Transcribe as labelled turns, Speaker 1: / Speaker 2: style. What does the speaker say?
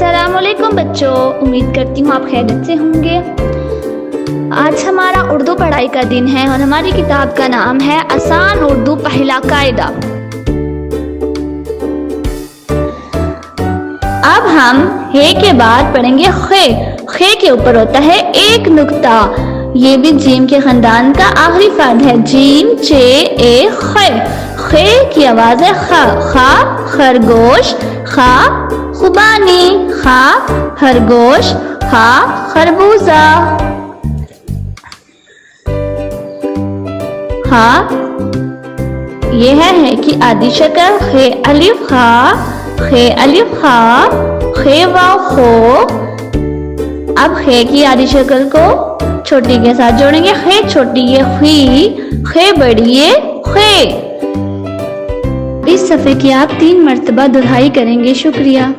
Speaker 1: अस्सलामुअलैकुम बच्चों, उम्मीद करती हूँ आप खैरियत से होंगे। आज हमारा उर्दू पढ़ाई का दिन है और हमारी किताब का नाम है आसान उर्दू पहला कायदा। अब हम हे के बाद पढ़ेंगे खे। खे के ऊपर होता है एक नुक्ता। ये भी जीम के खानदान का आखिरी फर्द है। जीम चे ए खे। खे की आवाज है खा। खा खरगोश, खा खुबानी, खा खरगोश, खा खरबूजा। खा यह है कि आदि शक्ल खे अलिफ खा, खे अलिफ खा, खे वाव खो। अब खे की आदि शक्ल को छोटी के साथ जोड़ेंगे। खे छोटी ये खी, खे बड़ी ये खे। इस सफ़े की आप 3 मरतबा दुहाई करेंगे। शुक्रिया।